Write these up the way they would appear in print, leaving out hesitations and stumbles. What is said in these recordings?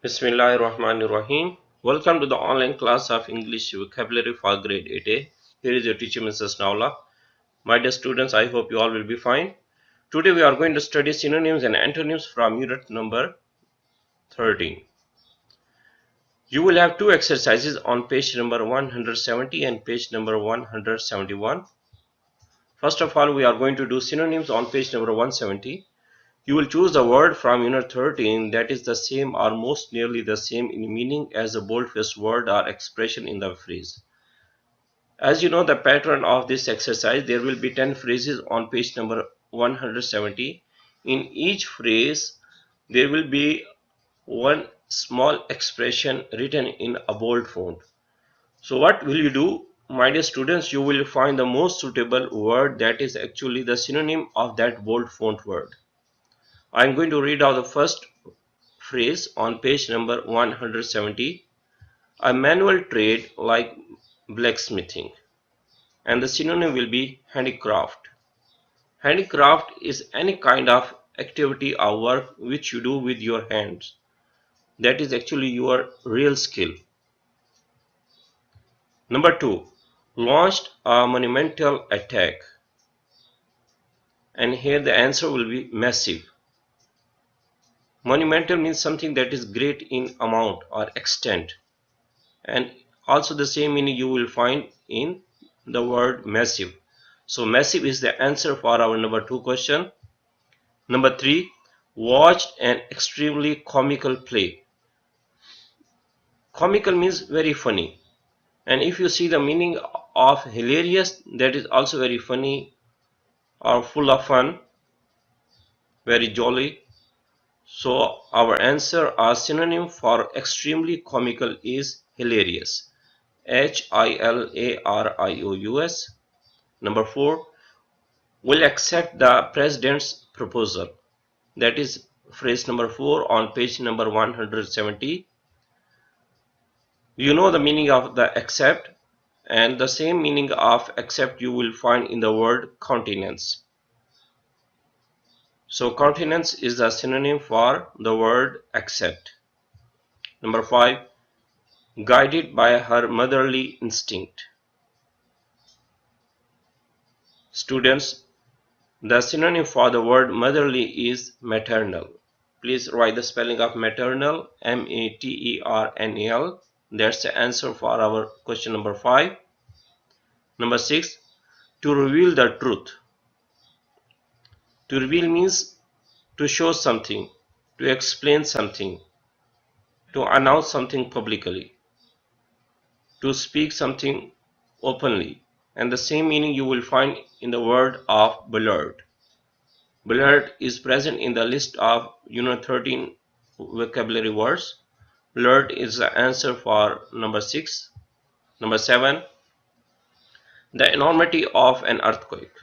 Bismillahirrahmanirrahim. Welcome to the online class of English vocabulary for grade 8A. Here is your teacher Mrs. Naula. My dear students, I hope you all will be fine. Today we are going to study synonyms and antonyms from unit number 13. You will have two exercises on page number 170 and page number 171. First of all, we are going to do synonyms on page number 170. You will choose a word from unit 13 that is the same or most nearly the same in meaning as a boldface word or expression in the phrase. As you know the pattern of this exercise, there will be 10 phrases on page number 170. In each phrase, there will be one small expression written in a bold font. So what will you do? My dear students, you will find the most suitable word that is actually the synonym of that bold font word. I am going to read out the first phrase on page number 170. A manual trade like blacksmithing, and the synonym will be handicraft. Handicraft is any kind of activity or work which you do with your hands. That is actually your real skill. Number 2, launched a monumental attack, and here the answer will be massive. Monumental means something that is great in amount or extent, and also the same meaning you will find in the word massive. So massive is the answer for our number 2 question. Number 3, watched an extremely comical play. Comical means very funny, and if you see the meaning of hilarious, that is also very funny or full of fun, very jolly. So our answer or synonym for extremely comical is hilarious. Hilarious. Number 4, will accept the president's proposal. That is phrase number 4 on page number 170. You know the meaning of the accept, and the same meaning of accept you will find in the word countenance. So countenance is the synonym for the word accept. Number 5, guided by her motherly instinct. Students, the synonym for the word motherly is maternal. Please write the spelling of maternal, M-A-T-E-R-N-A-L. That's the answer for our question number 5. Number 6, to reveal the truth. To reveal means to show something, to explain something, to announce something publicly, to speak something openly, and the same meaning you will find in the word of blurred. Blurred is present in the list of unit 13 vocabulary words. Blurred is the answer for number 6. Number 7, the enormity of an earthquake.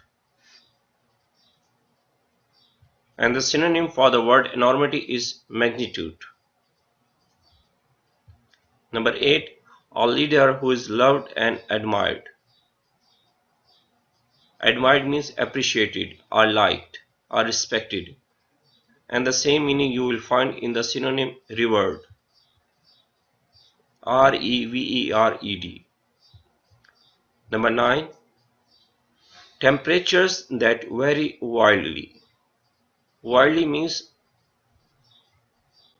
And the synonym for the word enormity is magnitude. Number 8, a leader who is loved and admired. Admired means appreciated or liked or respected, and the same meaning you will find in the synonym revered. R-E-V-E-R-E-D. Number 9, temperatures that vary wildly. Wildly means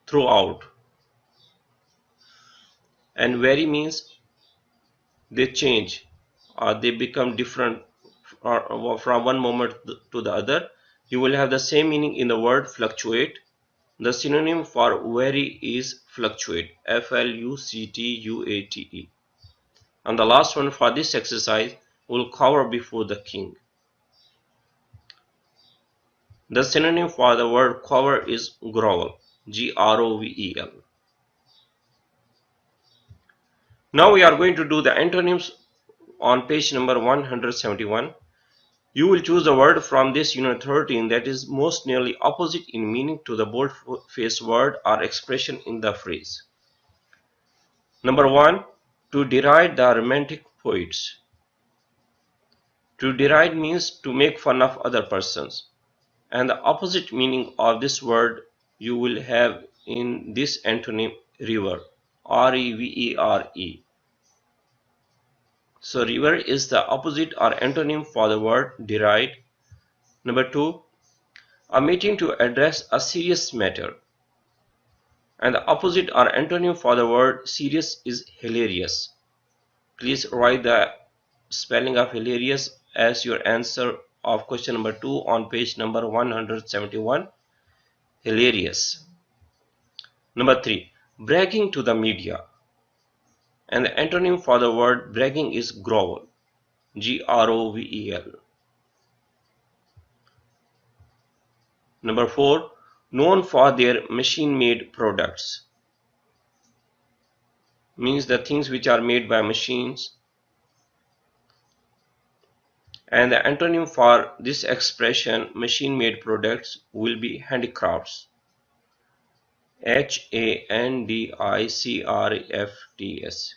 throughout, and vary means they change or they become different from one moment to the other. You will have the same meaning in the word fluctuate. The synonym for vary is fluctuate, F-L-U-C-T-U-A-T-E. And the last one for this exercise will cower before the king. The synonym for the word cover is grovel, G-R-O-V-E-L. Now we are going to do the antonyms on page number 171. You will choose a word from this unit 13 that is most nearly opposite in meaning to the bold-faced word or expression in the phrase. Number 1, to deride the romantic poets. To deride means to make fun of other persons, and the opposite meaning of this word you will have in this antonym river, R-E-V-E-R-E. So river is the opposite or antonym for the word deride. Number 2, a meeting to address a serious matter. And the opposite or antonym for the word serious is hilarious. Please write the spelling of hilarious as your answer of question number 2 on page number 171. Hilarious. Number 3, bragging to the media. And the antonym for the word bragging is grovel, G-R-O-V-E-L. Number 4, known for their machine-made products, means the things which are made by machines. And the antonym for this expression, machine-made products, will be handicrafts, H-A-N-D-I-C-R-F-T-S.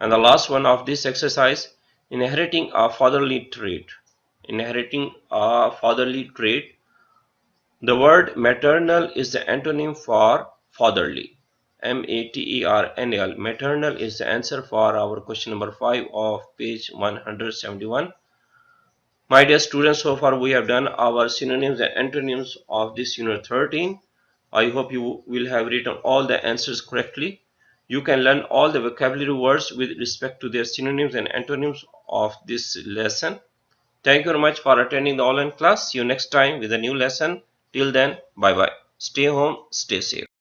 And the last one of this exercise, inheriting a fatherly trait. Inheriting a fatherly trait. The word maternal is the antonym for fatherly, M-A-T-E-R-N-A-L. Maternal is the answer for our question number 5 of page 171. My dear students, so far we have done our synonyms and antonyms of this unit 13. I hope you will have written all the answers correctly. You can learn all the vocabulary words with respect to their synonyms and antonyms of this lesson. Thank you very much for attending the online class. See you next time with a new lesson. Till then, bye bye. Stay home, stay safe.